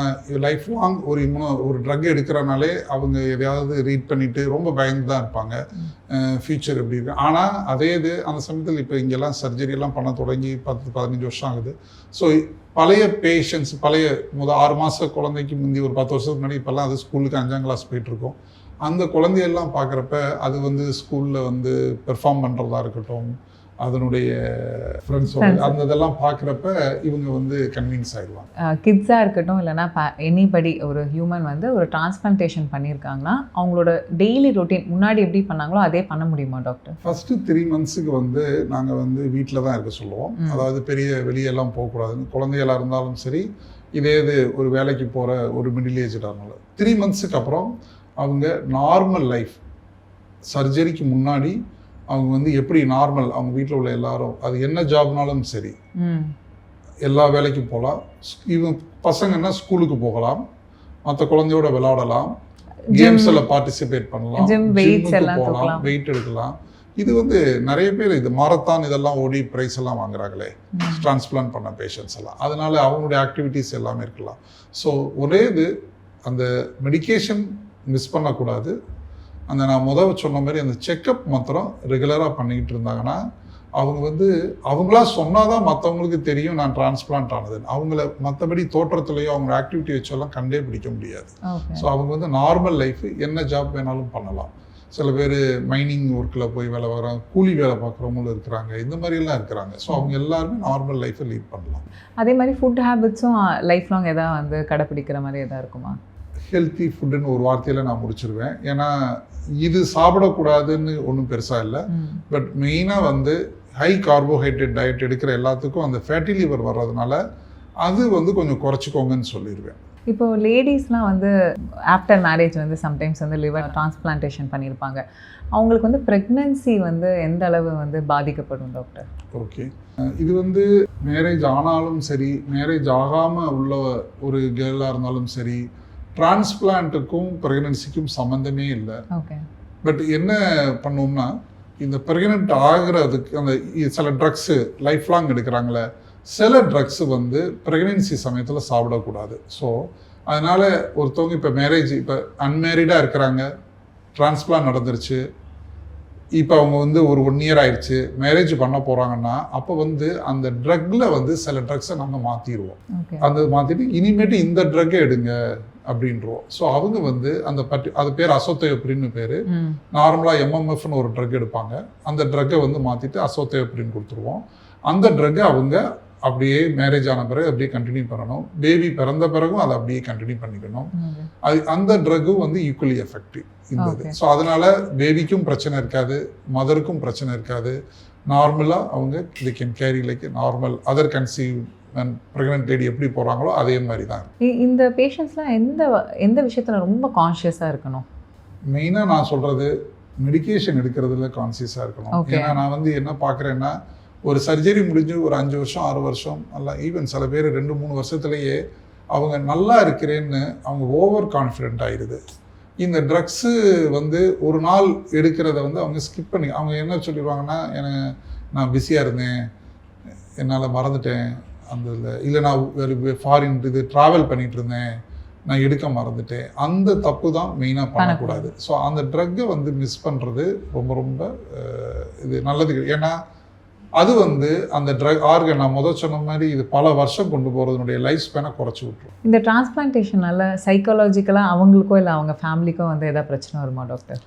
லைஃப் லாங் ஒரு ட்ரக் எடுக்கிறனாலே அவங்க எதையாவது ரீட் பண்ணிட்டு ரொம்ப பயந்து தான் இருப்பாங்க, ஃபியூச்சர் எப்படி இருக்கு. ஆனால் அதே இது அந்த சமயத்தில் இப்போ இங்கெல்லாம் சர்ஜரியெல்லாம் பண்ண தொடங்கி 10-15 வருஷம் ஆகுது. ஸோ பழைய பேஷண்ட்ஸ், பழைய 6 மாத குழந்தைக்கு முந்தி ஒரு 10 வருஷத்துக்கு முன்னாடி இப்போல்லாம் அது ஸ்கூலுக்கு 5ஆம் கிளாஸ் போயிட்டுருக்கோம். அந்த குழந்தையெல்லாம் பார்க்குறப்ப அது வந்து ஸ்கூலில் வந்து பெர்ஃபார்ம் பண்ணுறதா இருக்கட்டும், அதனுடைய ஃப்ரெண்ட்ஸோட அந்த இதெல்லாம் பார்க்குறப்ப இவங்க வந்து கன்வின்ஸ் ஆகிடுவாங்க. கிட்ஸாக இருக்கட்டும் இல்லைனா எனிபடி ஒரு ஹியூமன் வந்து ஒரு டிரான்ஸ்பிளான்டேஷன் பண்ணியிருக்காங்கன்னா அவங்களோட டெய்லி ரொட்டீன் முன்னாடி எப்படி பண்ணாங்களோ அதே பண்ண முடியுமா டாக்டர்? ஃபஸ்ட்டு 3 monthsக்கு வந்து நாங்கள் வந்து வீட்டில் தான் இருக்க சொல்லுவோம். அதாவது பெரிய வெளியெல்லாம் போகக்கூடாதுன்னு. குழந்தைகளாக இருந்தாலும் சரி, இதே ஒரு வேலைக்கு போகிற ஒரு மிடில் ஏஜ்டானால 3 monthsக்கு அப்புறம் அவங்க நார்மல் லைஃப், சர்ஜரிக்கு முன்னாடி அவங்க வந்து எப்படி நார்மல் அவங்க வீட்டில் உள்ள எல்லாரும், அது என்ன ஜாப்னாலும் சரி, எல்லா வேலைக்கும் போகலாம். இவங்க பசங்கன்னா ஸ்கூலுக்கு போகலாம், மற்ற குழந்தையோட விளையாடலாம். கேம்ஸில் பார்ட்டிசிபேட் பண்ணலாம், Gym weights ஜிம்முக்கு எல்லாம் போகலாம், தூக்கலாம். வெயிட் எடுக்கலாம். இது வந்து நிறைய பேர் இது மாரத்தான் இதெல்லாம் ஓடி ப்ரைஸ் எல்லாம் வாங்குறாங்களே டிரான்ஸ்பிளான்ட் பண்ண பேஷண்ட்ஸ் எல்லாம். அதனால அவங்களுடைய ஆக்டிவிட்டீஸ் எல்லாமே இருக்கலாம். ஸோ ஒரே இது அந்த மெடிகேஷன் மிஸ் பண்ணக்கூடாது. அந்த நான் முதல் சொன்ன மாதிரி அந்த செக்கப் மாத்திரம் ரெகுலராக பண்ணிக்கிட்டு இருந்தாங்கன்னா அவங்க வந்து அவங்களா சொன்னாதான் மற்றவங்களுக்கு தெரியும் நான் டிரான்ஸ்பிளான்ட் ஆனதுன்னு. அவங்கள மற்றபடி தோற்றத்துலையோ அவங்க ஆக்டிவிட்டி வச்செல்லாம் கண்டே பிடிக்க முடியாது. ஸோ அவங்க வந்து நார்மல் லைஃப் என்ன ஜாப் வேணாலும் பண்ணலாம். சில பேர் மைனிங் ஒர்க்கில் போய் வேலை பார்க்குறாங்க, கூலி வேலை பார்க்குறவங்களும் இருக்கிறாங்க, இந்த மாதிரிலாம் இருக்கிறாங்க. ஸோ அவங்க எல்லாருமே நார்மல் லைஃப்பை லீட் பண்ணலாம். அதே மாதிரி ஃபுட் ஹேபிட்ஸும் லைஃப் லாங் எதாவது வந்து கடைப்பிடிக்கிற மாதிரி எதாவது இருக்குமா? ஹெல்த்தி ஃபுட்டுன்னு ஒரு வார்த்தையில் நான் முடிச்சிருவேன். ஏன்னா இது சாப்பிடக்கூடாதுன்னு ஒன்றும் பெருசாக இல்லை. பட் மெயினாக வந்து ஹை கார்போஹைட்ரேட் டயட் எடுக்கிற எல்லாத்துக்கும் அந்த ஃபேட்டி லிவர் வர்றதுனால அது வந்து கொஞ்சம் குறைச்சிக்கோங்கன்னு சொல்லிடுவேன். இப்போ லேடிஸ்லாம் வந்து ஆஃப்டர் மேரேஜ் வந்து சம்டைம்ஸ் வந்து லிவர் டிரான்ஸ்பிளான்டேஷன் பண்ணியிருப்பாங்க. அவங்களுக்கு வந்து ப்ரெக்னன்சி வந்து எந்த அளவு வந்து பாதிக்கப்படும் டாக்டர்? ஓகே, இது வந்து மேரேஜ் ஆனாலும் சரி, மேரேஜ் ஆகாமல் உள்ள ஒரு கேர்ளாக இருந்தாலும் சரி, டிரான்ஸ்பிளான்ட்டுக்கும் ப்ரெக்னன்சிக்கும் சம்மந்தமே இல்லை. ஓகே. பட் என்ன பண்ணுவோம்னா இந்த ப்ரெக்னென்ட் ஆகிறதுக்கு அந்த சில ட்ரக்ஸு லைஃப் லாங் எடுக்கிறாங்களே, சில ட்ரக்ஸு வந்து ப்ரெக்னென்சி சமயத்தில் சாப்பிடக்கூடாது. ஸோ அதனால் ஒருத்தவங்க இப்போ மேரேஜ் இப்போ அன்மேரிடாக இருக்கிறாங்க, டிரான்ஸ்பிளான்ட் நடந்துருச்சு, இப்போ அவங்க வந்து ஒரு 1 year ஆயிடுச்சு, மேரேஜ் பண்ண போகிறாங்கன்னா அப்போ வந்து அந்த ட்ரக்கில் வந்து சில ட்ரக்ஸை நாங்கள் மாற்றிடுவோம். அந்த மாற்றிட்டு இனிமேட்டு இந்த ட்ரக்கை எடுங்க அப்படின்றோம். ஸோ அவங்க வந்து அந்த அது பேர் அசோத்தயோப்ரின்னு பேர். நார்மலாக எம்எம்எஃப்னு ஒரு ட்ரக் எடுப்பாங்க. அந்த ட்ரக்கை வந்து மாற்றிட்டு அசோத்தயோப்ரின்னு கொடுத்துருவோம். அந்த ட்ரக்கை அவங்க அப்படியே மேரேஜ் ஆன பிறகு அப்படியே கண்டினியூ பண்ணணும். பேபி பிறந்த பிறகும் அதை அப்படியே கண்டினியூ பண்ணிக்கணும். அது அந்த ட்ரக்கும் வந்து ஈக்குவலி எஃபெக்டிவ் இருந்தது. ஸோ அதனால பேபிக்கும் பிரச்சனை இருக்காது, மதருக்கும் பிரச்சனை இருக்காது. நார்மலாக அவங்க they can carry like normal other conceive and pregnant lady எப்படி போகிறாங்களோ அதே மாதிரி தான். இந்த பேஷண்ட்ஸ்லாம் எந்த விஷயத்தில் ரொம்ப கான்ஷியஸாக இருக்கணும்? மெயினாக நான் சொல்கிறது மெடிக்கேஷன் எடுக்கிறதுல கான்சியஸாக இருக்கணும். ஏன்னா நான் வந்து என்ன பார்க்குறேன்னா ஒரு சர்ஜரி முடிஞ்சு ஒரு 5 வருஷம் 6 வருஷம் அல்ல ஈவன் சில பேர் 2-3 வருஷத்துலேயே அவங்க நல்லா இருக்கிறேன்னு அவங்க ஓவர் கான்ஃபிடென்ட் ஆயிடுது. இந்த ட்ரக்ஸு வந்து ஒரு நாள் எடுக்கிறத வந்து அவங்க ஸ்கிப் பண்ணி அவங்க என்ன சொல்லிடுவாங்கன்னா நான் பிஸியாக இருந்தேன், என்னால் மறந்துட்டேன், அந்த இல்லை நான் வேறு ஃபாரின் இது ட்ராவல் பண்ணிகிட்டு இருந்தேன், நான் எடுக்க மறந்துட்டேன். அந்த தப்பு தான் மெயினாக பண்ணக்கூடாது. ஸோ அந்த ட்ரக்கை வந்து மிஸ் பண்ணுறது ரொம்ப ரொம்ப இது நல்லது. ஏன்னா அது வந்து அந்த ட்ரக் ஆர்கன் நான் முதல் சொன்ன மாதிரி இது பல வருஷம் கொண்டு போகிறதுனுடைய லைஃப் ஸ்பேனை குறைச்சி விட்டுரும். இந்த டிரான்ஸ்பிளான்டேஷனால சைக்காலஜிக்கலாக அவங்களுக்கோ இல்லை அவங்க ஃபேமிலிக்கோ வந்து எதாவது பிரச்சனை வருமா டாக்டர்?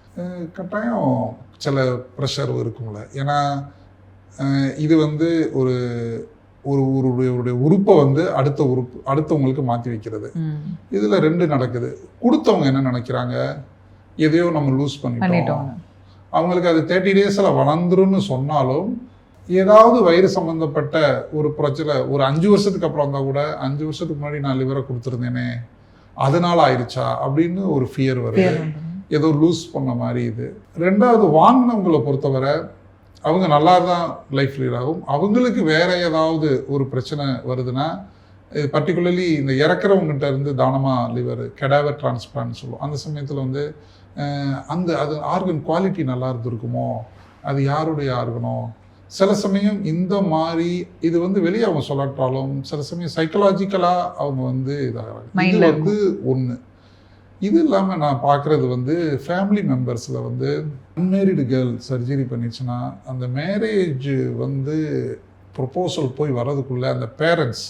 கட்டாயம் சில ப்ரெஷர் இருக்கும்ல. ஏன்னா இது வந்து ஒரு ஒரு உறுப்பை வந்து அடுத்தவங்களுக்கு மாற்றி வைக்கிறது. இதில் 2 நடக்குது. கொடுத்தவங்க என்ன நினைக்கிறாங்க, எதையோ நம்ம லூஸ் பண்ணிட்டோம். அவங்களுக்கு அது 30 days வளர்ந்துருன்னு சொன்னாலும் ஏதாவது வயிறு சம்மந்தப்பட்ட ஒரு பிரச்சனை ஒரு 5 வருஷத்துக்கு அப்புறம் வந்தால் கூட 5 வருஷத்துக்கு முன்னாடி நான் லிவரை கொடுத்துருந்தேனே அதனால் ஆயிடுச்சா அப்படின்னு ஒரு ஃபியர் வருது. ஏதோ லூஸ் பண்ண மாதிரி இது. 2வது வாங்கினவங்களை பொறுத்தவரை அவங்க நல்லா தான் லைஃப் லீட் ஆகும். அவங்களுக்கு வேற ஏதாவது ஒரு பிரச்சனை வருதுன்னா இது பர்டிகுலர்லி இந்த இறக்குறவங்ககிட்ட இருந்து தானமாக லிவர் கெடாவர் டிரான்ஸ்பிளான்ட் சொல்லுவோம். அந்த சமயத்தில் வந்து அது ஆர்கன் குவாலிட்டி நல்லா இருந்திருக்குமோ, அது யாருடைய ஆர்கனோ, சில சமயம் இந்த மாதிரி இது வந்து வெளியே அவங்க சொல்லாட்டாலும் சில சமயம் சைக்கலாஜிக்கலாக அவங்க வந்து இதாகிறாங்க. இது வந்து ஒன்று. இது இல்லாமல் நான் பார்க்குறது வந்து ஃபேமிலி மெம்பர்ஸில் வந்து அன்மேரிடு கேர்ள் சர்ஜரி பண்ணிடுச்சுன்னா அந்த மேரேஜ் வந்து ப்ரொப்போசல் போய் வர்றதுக்குள்ளே அந்த பேரண்ட்ஸ்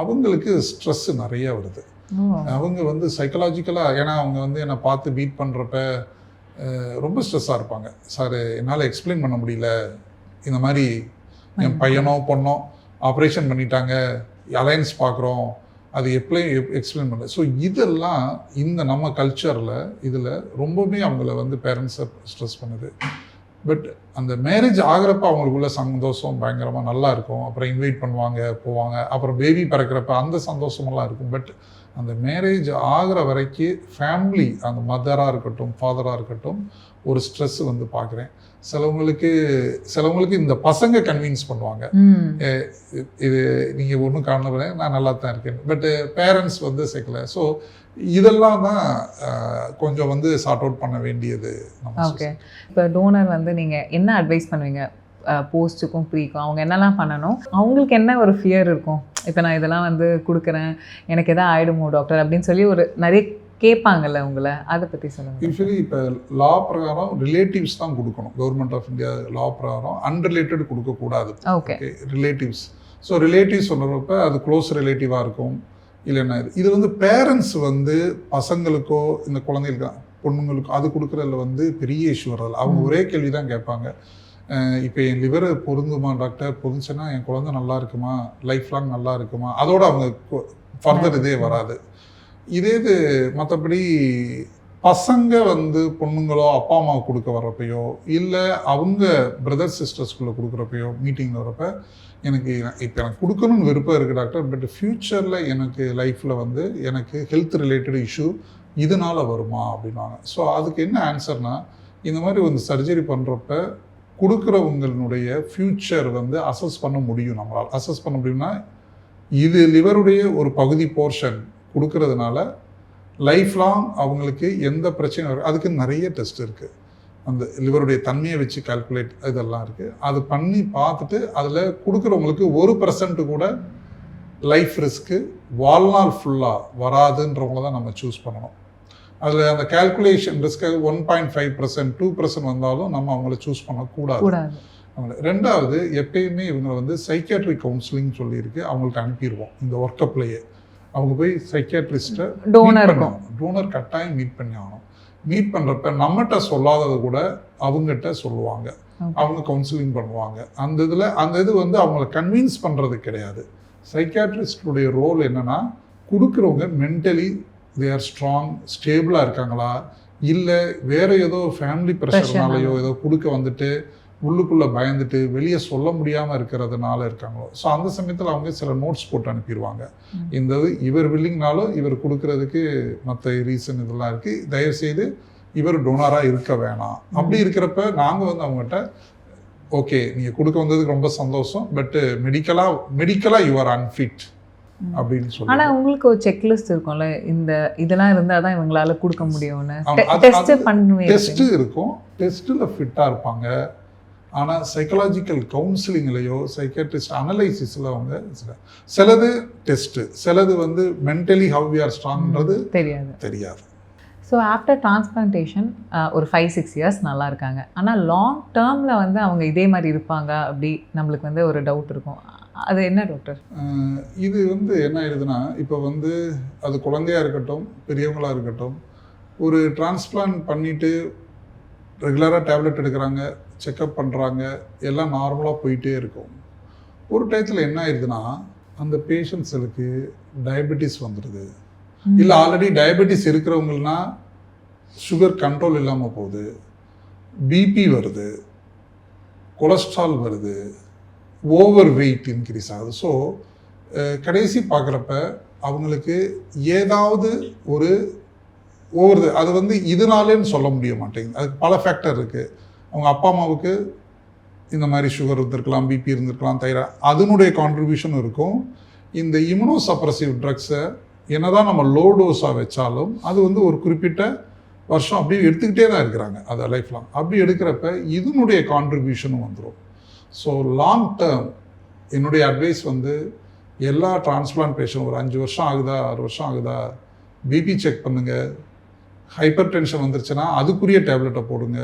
அவங்களுக்கு ஸ்ட்ரெஸ்ஸு நிறைய வருது. அவங்க வந்து சைக்கலாஜிக்கலாக ஏன்னா அவங்க வந்து என்னை பார்த்து பீட் பண்ணுறப்ப ரொம்ப ஸ்ட்ரெஸ்ஸாக இருப்பாங்க. சார் என்னால் எக்ஸ்பிளைன் பண்ண முடியல, இந்த மாதிரி என் பையனோ பொண்ணோ ஆப்ரேஷன் பண்ணிட்டாங்க, அலையன்ஸ் பார்க்குறோம், அது எக்ஸ்பிளைன் பண்ணல. ஸோ இதெல்லாம் இந்த நம்ம கல்ச்சரில் இதில் ரொம்பவே அவங்கள வந்து பேரண்ட்ஸை ஸ்ட்ரெஸ் பண்ணுது. பட் அந்த மேரேஜ் ஆகிறப்ப அவங்களுக்குள்ள சந்தோஷம் பயங்கரமாக நல்லா இருக்கும். அப்புறம் இன்வைட் பண்ணுவாங்க, போவாங்க, அப்புறம் பேபி பிறக்கிறப்ப அந்த சந்தோஷமெல்லாம் இருக்கும். பட் அந்த மேரேஜ் ஆகிற வரைக்கும் ஃபேமிலி அந்த மதராக இருக்கட்டும் ஃபாதராக இருக்கட்டும் ஒரு ஸ்ட்ரெஸ் வந்து பார்க்குறேன். சிலவங்களுக்கு இந்த பசங்க கன்வின்ஸ் பண்ணுவாங்க, இது நீங்கள் ஒன்றும் காரணம் நான் நல்லா தான் இருக்கேன், பட்டு பேரண்ட்ஸ் வந்து சேர்க்கல. ஸோ இதெல்லாம் தான் கொஞ்சம் வந்து சார்ட் அவுட் பண்ண வேண்டியது. ஓகே, இப்போ டோனர் வந்து நீங்கள் என்ன அட்வைஸ் பண்ணுவீங்க? போஸ்ட்டுக்கும் ப்ரீக்கும் அவங்க என்னெல்லாம் பண்ணணும்? அவங்களுக்கு என்ன ஒரு ஃபியர் இருக்கும்? இப்போ நான் இதெல்லாம் வந்து கொடுக்குறேன், எனக்கு எதாவது ஆகிடுமோ டாக்டர் அப்படின்னு சொல்லி ஒரு நிறைய கேட்பாங்கல்ல உங்களை, அதை பற்றி சொல்லுங்கள். யூஸ்வலி இப்போ லா பிரகாரம் ரிலேட்டிவ்ஸ் தான் கொடுக்கணும். கவர்மெண்ட் ஆஃப் இந்தியா லா பிரகாரம் அன்ரிலேட்டட் கொடுக்கக்கூடாது. Okay, relatives. ஸோ ரிலேட்டிவ்ஸ் சொல்கிறப்ப அது க்ளோஸ் ரிலேட்டிவாக இருக்கும். இல்லைன்னா இது வந்து பேரண்ட்ஸ் வந்து பசங்களுக்கோ இந்த குழந்தைகளுக்கு பொண்ணுங்களுக்கோ அது கொடுக்குறதுல வந்து பெரிய இஷ்யூ வர்றதில்ல. அவங்க ஒரே கேள்வி தான் கேட்பாங்க, இப்போ என் லிவரை பொருந்துமா டாக்டர், பொருந்துச்சுன்னா என் குழந்தை நல்லா இருக்குமா, லைஃப் லாங் நல்லா இருக்குமா, அதோட அவங்க ஃபர்தர் இதே வராது. இது மற்றபடி பசங்க வந்து பொண்ணுங்களோ அப்பா அம்மாவை கொடுக்க வர்றப்பையோ இல்லை அவங்க பிரதர்ஸ் சிஸ்டர்ஸ்குள்ளே கொடுக்குறப்பையோ மீட்டிங்கில் வரப்ப எனக்கு கொடுக்கணும்னு விருப்பம் இருக்குது டாக்டர், பட் ஃப்யூச்சரில் எனக்கு லைஃப்பில் வந்து எனக்கு ஹெல்த் ரிலேட்டட் இஷ்யூ இதனால் வருமா அப்படின்வாங்க. ஸோ அதுக்கு என்ன ஆன்சர்னால், இந்த மாதிரி வந்து சர்ஜரி பண்ணுறப்ப கொடுக்குறவங்களுடைய ஃப்யூச்சர் வந்து அசஸ் பண்ண முடியும். நம்மளால் அசஸ் பண்ண முடியும்னா இது லிவருடைய ஒரு பகுதி போர்ஷன் கொடுக்கறதுனால லைஃப் லாங் அவங்களுக்கு எந்த பிரச்சனையும் வரும். அதுக்கு நிறைய டெஸ்ட் இருக்குது, அந்த லிவருடைய தன்மையை வச்சு கால்குலேட் இதெல்லாம் இருக்குது. அது பண்ணி பார்த்துட்டு அதில் கொடுக்குறவங்களுக்கு 1% கூட லைஃப் ரிஸ்க்கு வாழ்நாள் ஃபுல்லாக வராதுன்றவங்கள தான் நம்ம சூஸ் பண்ணணும். அதில் அந்த கால்குலேஷன் ரிஸ்க்கு 1.5%, 2% வந்தாலும் நம்ம அவங்கள சூஸ் பண்ணக்கூடாது. ரெண்டாவது, எப்பயுமே இவங்களை வந்து சைக்கியாட்ரிக் கவுன்சிலிங் சொல்லியிருக்கு, அவங்களுக்கு அனுப்பிடுவோம் இந்த ஒர்க்கப்லேயே. அவங்க போய் சைக்கியாட்ரிஸ்ட்டை டோனர் கட்டாயம் மீட் பண்ணி ஆகணும். மீட் பண்ணுறப்ப நம்மகிட்ட சொல்லாதது கூட அவங்ககிட்ட சொல்லுவாங்க, அவங்க கவுன்சிலிங் பண்ணுவாங்க. அந்த இது வந்து அவங்கள கன்வின்ஸ் பண்ணுறது கிடையாது. சைக்கியாட்ரிஸ்டுடைய ரோல் என்னென்னா, கொடுக்குறவங்க மென்டலி தே ஆர் ஸ்ட்ராங், ஸ்டேபிளாக இருக்காங்களா, இல்லை வேறு ஏதோ ஃபேமிலி ப்ரெஷர்னாலேயோ ஏதோ கொடுக்க வந்துட்டு உள்ளுக்குள்ளே பயந்துட்டு வெளியே சொல்ல முடியாமல் இருக்கிறதுனால இருக்காங்களோ. ஸோ அந்த சமயத்தில் அவங்க சில நோட்ஸ் போட்டு அனுப்பிடுவாங்க. இந்த இவர் வில்லிங்னாலும் இவர் கொடுக்கறதுக்கு மற்ற ரீசன் இதெல்லாம் இருக்குது, தயவுசெய்து இவர் டோனராக இருக்க வேணாம். அப்படி இருக்கிறப்ப நாங்கள் வந்து அவங்ககிட்ட ஓகே நீங்கள் கொடுக்க வந்ததுக்கு ரொம்ப சந்தோஷம், பட்டு மெடிக்கலாக யூ ஆர் அன்ஃபிட் அப்படின்னு சொல்லி. ஆனால் உங்களுக்கு ஒரு செக்லிஸ்ட் இருக்கும்ல, இதெல்லாம் இருந்தால் தான் இவங்களால கொடுக்க முடியும்னு டெஸ்ட்டு இருக்கும். டெஸ்ட்டில் ஃபிட்டாக இருப்பாங்க. ஆனால் சைக்காலஜிக்கல் கவுன்சிலிங்லையோ சைக்கியாட்ரிஸ்ட் அனலைசிஸில் அவங்க சிலது டெஸ்ட்டு, சிலது வந்து மென்டலி ஹவ் வி ஆர் ஸ்ட்ராங்ன்றது தெரியாது. ஸோ ஆஃப்டர் டிரான்ஸ்பிளான்டேஷன் ஒரு 5-6 இயர்ஸ் நல்லா இருக்காங்க, ஆனால் லாங் டேர்மில் வந்து அவங்க இதே மாதிரி இருப்பாங்க அப்படி நம்மளுக்கு வந்து ஒரு டவுட் இருக்கும். அது என்ன டாக்டர்? இது வந்து என்ன ஆயிடுதுன்னா, இப்போ வந்து அது குழந்தையாக இருக்கட்டும் பெரியவங்களாக இருக்கட்டும், ஒரு டிரான்ஸ்பிளான்ட் பண்ணிவிட்டு ரெகுலராக டேப்லெட் எடுக்கிறாங்க, செக்கப் பண்ணுறாங்க, எல்லாம் நார்மலாக போயிட்டே இருக்கும். ஒரு டயத்தில் என்ன ஆயிடுதுன்னா, அந்த பேஷண்ட்ஸுக்கு டயபெட்டிஸ் வந்துடுது, இல்லை ஆல்ரெடி டயபெட்டிஸ் இருக்கிறவங்கன்னா சுகர் கண்ட்ரோல் இல்லாமல் போகுது, பிபி வருது, கொலஸ்ட்ரால் வருது, ஓவர் வெயிட் இன்க்ரீஸ் ஆகுது. ஸோ கடைசி பார்க்குறப்ப அவங்களுக்கு ஏதாவது ஒரு அது வந்து இதனாலேன்னு சொல்ல முடிய மாட்டேங்குது. அதுக்கு பல ஃபேக்டர் இருக்குது. அவங்க அப்பா அம்மாவுக்கு இந்த மாதிரி சுகர் இருந்திருக்கலாம், பிபி இருந்திருக்கலாம், தைராய்டு, அதனுடைய கான்ட்ரிபியூஷனும் இருக்கும். இந்த இம்யூனோசப்ரசிவ் ட்ரக்ஸை என்னதான் நம்ம லோ டோஸாக வச்சாலும் அது வந்து ஒரு குறிப்பிட்ட வருஷம் அப்படியே எடுத்துக்கிட்டே தான் இருக்கிறாங்க, அதை லைஃப் லாங். அப்படி எடுக்கிறப்ப இதனுடைய கான்ட்ரிபியூஷனும் வந்துடும். ஸோ லாங் டேர்ம் என்னுடைய அட்வைஸ் வந்து எல்லா டிரான்ஸ்பிளான்ட் பேஷண்ட் ஒரு 5 வருஷம் ஆகுதா 6 வருஷம் ஆகுதா பிபி செக் பண்ணுங்கள், ஹைப்பர் டென்ஷன் வந்துருச்சுன்னா அதுக்குரிய டேப்லெட்டை போடுங்க,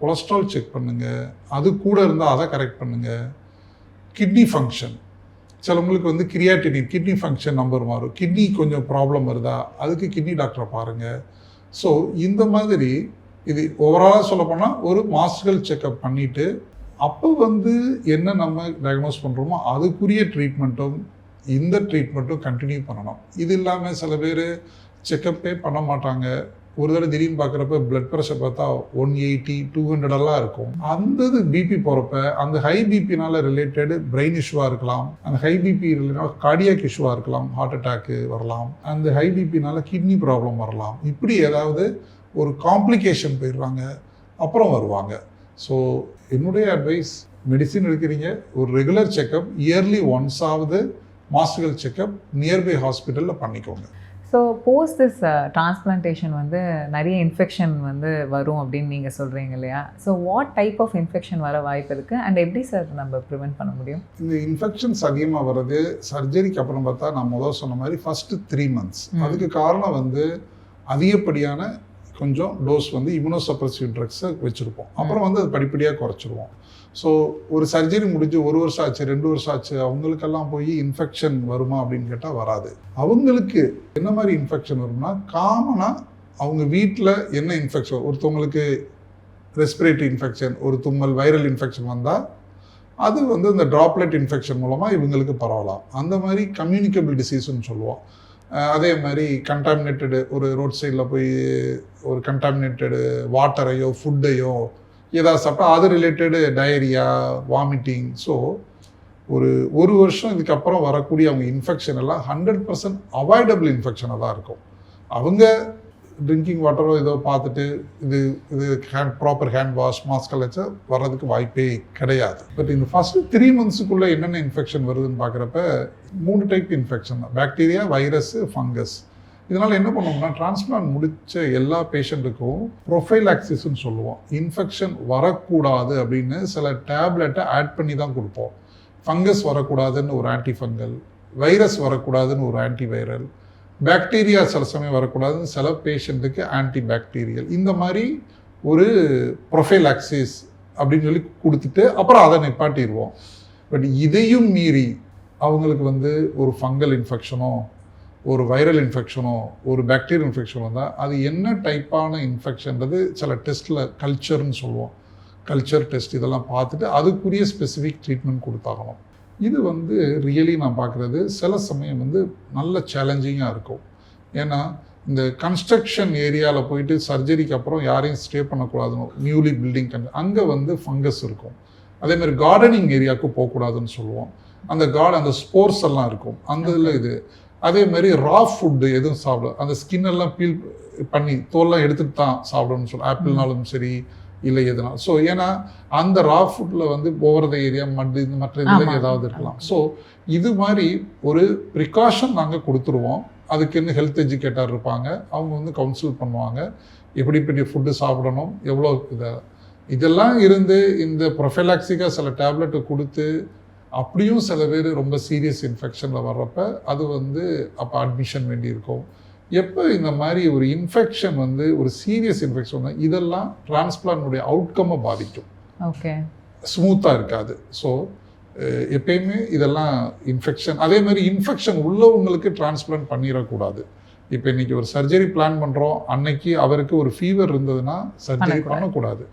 கொலஸ்ட்ரால் செக் பண்ணுங்கள், அது கூட இருந்தால் அதை கரெக்ட் பண்ணுங்கள். கிட்னி ஃபங்க்ஷன் சிலவங்களுக்கு வந்து கிரியாட்டினின் கிட்னி ஃபங்க்ஷன் நம்பர் மாறும், கிட்னி கொஞ்சம் ப்ராப்ளம் வருதா அதுக்கு கிட்னி டாக்டரை பாருங்கள். ஸோ இந்த மாதிரி இது ஓவராலாக சொல்லப்போனால் ஒரு மாஸ்டல் செக்கப் பண்ணிவிட்டு அப்போ வந்து என்ன நம்ம டயக்னோஸ் பண்ணுறோமோ அதுக்குரிய ட்ரீட்மெண்ட்டும் இந்த ட்ரீட்மெண்ட்டும் கண்டினியூ பண்ணணும். இது இல்லாமல் சில பேர் செக்கப்பே பண்ண மாட்டாங்க. ஒரு தடவை திடீர்னு பார்க்குறப்ப பிளட் ப்ரெஷர் பார்த்தா 180, 200 இருக்கும். அந்த பிபி போகிறப்ப அந்த ஹை பிபினால் ரிலேட்டட் பிரெயின் இஷ்யூவாக இருக்கலாம், அந்த ஹை பிபி ரிலேட்டட் கார்டியாக் இஷ்யூவாக இருக்கலாம், ஹார்ட் அட்டாக்கு வரலாம், அந்த ஹை பிபினால் கிட்னி ப்ராப்ளம் வரலாம். இப்படி ஏதாவது ஒரு காம்ப்ளிகேஷன் போயிடுறாங்க. அப்புறம் வருவாங்க. ஸோ என்னுடைய அட்வைஸ், மெடிசின் எடுக்கிறீங்க, ஒரு ரெகுலர் செக்கப் இயர்லி ஒன்ஸ் ஆகுது மாஸ்டர்கள் செக்கப் நியர்பை ஹாஸ்பிட்டலில் பண்ணிக்கோங்க. ஸோ போஸ்ட் திஸ் டிரான்ஸ்பிளான்டேஷன் வந்து நிறைய இன்ஃபெக்ஷன் வந்து வரும் அப்படின்னு நீங்கள் சொல்கிறீங்க இல்லையா? So what type of infection வர வாய்ப்பு இருக்குது அண்ட் எப்படி சார் நம்ம ப்ரிவென்ட் பண்ண முடியும்? இந்த இன்ஃபெக்ஷன்ஸ் அதிகமாக வர்றது சர்ஜரிக்கு அப்புறம் பார்த்தா நான் முதல் சொன்ன மாதிரி ஃபஸ்ட்டு 3 months. அதுக்கு காரணம் வந்து அதிகப்படியான கொஞ்சம் டோஸ் வந்து இம்யூனோசப்ரசிவ் ட்ரக்ஸை வச்சுருப்போம். அப்புறம் வந்து அது படிப்படியாக குறைச்சிருவோம். ஸோ ஒரு சர்ஜரி முடிஞ்சு 1 வருஷம் ஆச்சு, 2 வருஷம் ஆச்சு, அவங்களுக்கெல்லாம் போய் இன்ஃபெக்ஷன் வருமா அப்படின்னு கேட்டால் வராது. அவங்களுக்கு என்ன மாதிரி இன்ஃபெக்ஷன் வரும்னா, காமனாக அவங்க வீட்டில் என்ன இன்ஃபெக்ஷன், ஒருத்தவங்களுக்கு ரெஸ்பிரேட்டரி இன்ஃபெக்ஷன், ஒரு தும்மல், வைரல் இன்ஃபெக்ஷன் வந்தால் அது வந்து இந்த ட்ராப்லெட் இன்ஃபெக்ஷன் மூலமாக இவங்களுக்கு பரவலாம். அந்த மாதிரி கம்யூனிகபிள் டிசீஸ்ன்னு சொல்லுவோம். அதே மாதிரி கண்டாமினேட்டடு, ஒரு ரோட் சைடில் போய் ஒரு கண்டாமினேட்டடு வாட்டரையோ ஃபுட்டையோ ஏதாவது சாப்பிட்டா அது ரிலேட்டடு டயரியா, வாமிட்டிங். ஸோ ஒரு வருஷம் இதுக்கப்புறம் வரக்கூடிய அவங்க இன்ஃபெக்ஷன் எல்லாம் 100% அவாய்டபிள் இன்ஃபெக்ஷனாக தான் இருக்கும். அவங்க ட்ரிங்கிங் வாட்டரோ ஏதோ பார்த்துட்டு இது ப்ராப்பர் ஹேண்ட் வாஷ், மாஸ்க் வச்சா வர்றதுக்கு வாய்ப்பே கிடையாது. பட் இந்த ஃபஸ்ட்டு 3 monthsக்குள்ளே என்னென்ன இன்ஃபெக்ஷன் வருதுன்னு பார்க்குறப்ப 3 டைப் இன்ஃபெக்ஷன் தான்: பாக்டீரியா, வைரஸ், ஃபங்கஸ். இதனால் என்ன பண்ணோம்னா, டிரான்ஸ்பிளான்ட் முடித்த எல்லா பேஷண்ட்டுக்கும் ப்ரொஃபைலாக்சிஸ்ன்னு சொல்லுவோம். இன்ஃபெக்ஷன் வரக்கூடாது அப்படின்னு சில டேப்லெட்டை ஆட் பண்ணி தான் கொடுப்போம். ஃபங்கஸ் வரக்கூடாதுன்னு ஒரு ஆன்டிஃபங்கல், வைரஸ் வரக்கூடாதுன்னு ஒரு ஆன்டிவைரல், பாக்டீரியா சில சமயம் வரக்கூடாதுன்னு சில பேஷண்ட்டுக்கு ஆன்டி பாக்டீரியல். இந்த மாதிரி ஒரு ப்ரொஃபைலாக்சிஸ் அப்படின்னு சொல்லி கொடுத்துட்டு அப்புறம் அதை நிப்பாட்டிடுவோம். பட் இதையும் மீறி அவங்களுக்கு வந்து ஒரு ஃபங்கல் இன்ஃபெக்ஷனோ, ஒரு வைரல் இன்ஃபெக்ஷனோ, ஒரு பாக்டீரியல் இன்ஃபெக்ஷனோ வந்தால் அது என்ன டைப்பான இன்ஃபெக்ஷன்றது சில டெஸ்ட்டில் கல்ச்சர்னு சொல்லுவோம். கல்ச்சர் டெஸ்ட் இதெல்லாம் பார்த்துட்டு அதுக்குரிய ஸ்பெசிஃபிக் ட்ரீட்மெண்ட் கொடுத்தாகணும். இது வந்து ரியலி நான் பார்க்குறது சில சமயம் வந்து நல்ல சேலஞ்சிங்காக இருக்கும். ஏன்னா இந்த கன்ஸ்ட்ரக்ஷன் ஏரியாவில் போயிட்டு சர்ஜரிக்கு அப்புறம் யாரையும் ஸ்டே பண்ணக்கூடாதுன்னு, நியூலி பில்டிங் அங்கே வந்து ஃபங்கஸ் இருக்கும். அதேமாதிரி கார்டனிங் ஏரியாவுக்கு போகக்கூடாதுன்னு சொல்லுவோம். அந்த ஸ்போர்ஸ் எல்லாம் இருக்கும் அந்த இதில். இது அதே மாதிரி ரா ஃபுட்டு எதுவும் சாப்பிடும், அந்த ஸ்கின்னெல்லாம் பீல் பண்ணி தோல்லாம் எடுத்துகிட்டு தான் சாப்பிடணும்னு சொல்லுவோம். ஆப்பிள்னாலும் சரி இல்லை எதுனாலும். ஸோ ஏன்னா அந்த ரா ஃபுட்டில் வந்து ஓவர் த ஏரியா மற்ற இதில் ஏதாவது இருக்கலாம். ஸோ இது மாதிரி ஒரு ப்ரிகாஷன் நாங்கள் கொடுத்துருவோம். அதுக்குன்னு ஹெல்த் எஜுகேட்டர் இருப்பாங்க, அவங்க வந்து கவுன்சில் பண்ணுவாங்க, எப்படி ஃபுட்டு சாப்பிடணும், எவ்வளோ இதெல்லாம் இருந்து இந்த ப்ரொஃபைலாக்சிக்காக சில டேப்லெட்டை கொடுத்து அப்படியும் சில பேர் ரொம்ப சீரியஸ் இன்ஃபெக்ஷனில் வர்றப்ப அது வந்து அப்போ அட்மிஷன் வேண்டியிருக்கும். எப்போ இந்த மாதிரி ஒரு இன்ஃபெக்ஷன் வந்து ஒரு சீரியஸ் இன்ஃபெக்ஷன் வந்து இதெல்லாம் டிரான்ஸ்பிளான்னுடைய அவுட்கம்மை பாதிக்கும். ஓகே, ஸ்மூத்தாக இருக்காது. ஸோ எப்பயுமே இதெல்லாம் இன்ஃபெக்ஷன், அதே மாதிரி இன்ஃபெக்ஷன் உள்ளவங்களுக்கு டிரான்ஸ்பிளான்ட் பண்ணிடக்கூடாது. இப்போ இன்றைக்கி ஒரு சர்ஜரி பிளான் பண்ணுறோம், அன்னைக்கு அவருக்கு ஒரு ஃபீவர் இருந்ததுன்னா சர்ஜரி பண்ணக்கூடாது.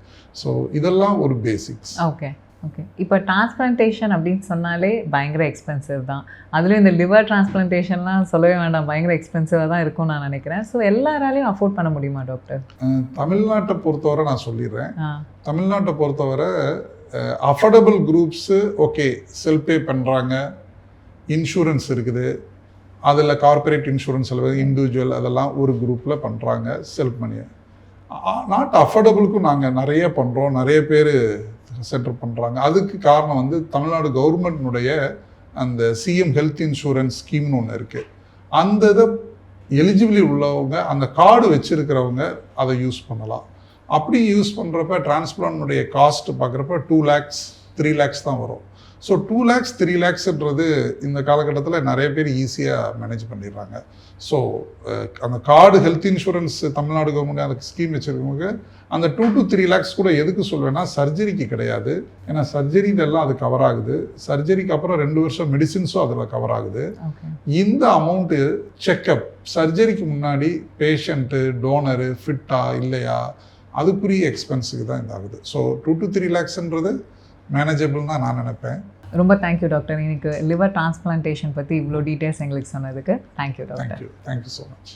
ஸோ இதெல்லாம் ஒரு பேசிக்ஸ். ஓகே. இப்போ டிரான்ஸ்பிளான்டேஷன் அப்படின்னு சொன்னாலே பயங்கர எக்ஸ்பென்சிவ் தான். அதுலேயும் இந்த லிவர் டிரான்ஸ்பிளான்டேஷன்லாம் சொல்லவே வேண்டாம், பயங்கர எக்ஸ்பென்சிவாக தான் இருக்கும்னு நான் நினைக்கிறேன். ஸோ எல்லாராலையும் அஃபோர்ட் பண்ண முடியுமா டாக்டர்? தமிழ்நாட்டை பொறுத்தவரை நான் சொல்லிடுறேன். தமிழ்நாட்டை பொறுத்தவரை அஃபோர்டபுள் குரூப்ஸு ஓகே, செல்ஃப் பே பண்ணுறாங்க, இன்சூரன்ஸ் இருக்குது, அதில் கார்பரேட் இன்சூரன்ஸ் இண்டிவிஜுவல் அதெல்லாம் ஒரு குரூப்பில் பண்ணுறாங்க செல்ஃப் மணியை. நாட் அஃபோர்டபுளுக்கும் நாங்கள் நிறைய பண்ணுறோம், நிறைய பேர் சென்டர் பண்ணுறாங்க. அதுக்கு காரணம் வந்து தமிழ்நாடு கவர்மெண்ட்னுடைய அந்த சிஎம் ஹெல்த் இன்சூரன்ஸ் ஸ்கீம்னு ஒன்று இருக்குது. அந்த இதை எலிஜிபிலிட்டி உள்ளவங்க, அந்த கார்டு வச்சுருக்கிறவங்க அதை யூஸ் பண்ணலாம். அப்படி யூஸ் பண்ணுறப்ப டிரான்ஸ்பிளான்னுடைய காஸ்ட் பார்க்குறப்ப 2 lakhs 3 lakhs தான் வரும். ஸோ 2 lakhs 3 lakhsன்றது இந்த காலகட்டத்தில் நிறைய பேர் ஈஸியாக மேனேஜ் பண்ணிடுறாங்க. ஸோ அந்த card health insurance Tamil Nadu government அந்த ஸ்கீம் வச்சுருக்கவங்க அந்த 2 to 3 lakhs கூட எதுக்கு சொல்வேன்னா சர்ஜரிக்கு கிடையாது. ஏன்னா சர்ஜரியிலெல்லாம் அது கவர் ஆகுது. சர்ஜரிக்கு அப்புறம் 2 வருஷம் மெடிசின்ஸும் அதில் கவர் ஆகுது. இந்த அமௌண்ட்டு செக்கப், சர்ஜரிக்கு முன்னாடி பேஷண்ட்டு டோனரு ஃபிட்டா இல்லையா அதுக்குரிய எக்ஸ்பென்ஸுக்கு தான் இதாகுது. ஸோ 2 to 3 lakhsன்றது மேனேஜபிள் தான் நான் நினைப்பேன். ரொம்ப தேங்க்யூ டாக்டர். இன்னைக்கு லிவர் டிரான்ஸ்பிளான்டேஷன் பற்றி இவ்வளோ டீட்டெயில்ஸ் எங்களுக்கு சொன்னதுக்கு thank you doctor. Thank you so much.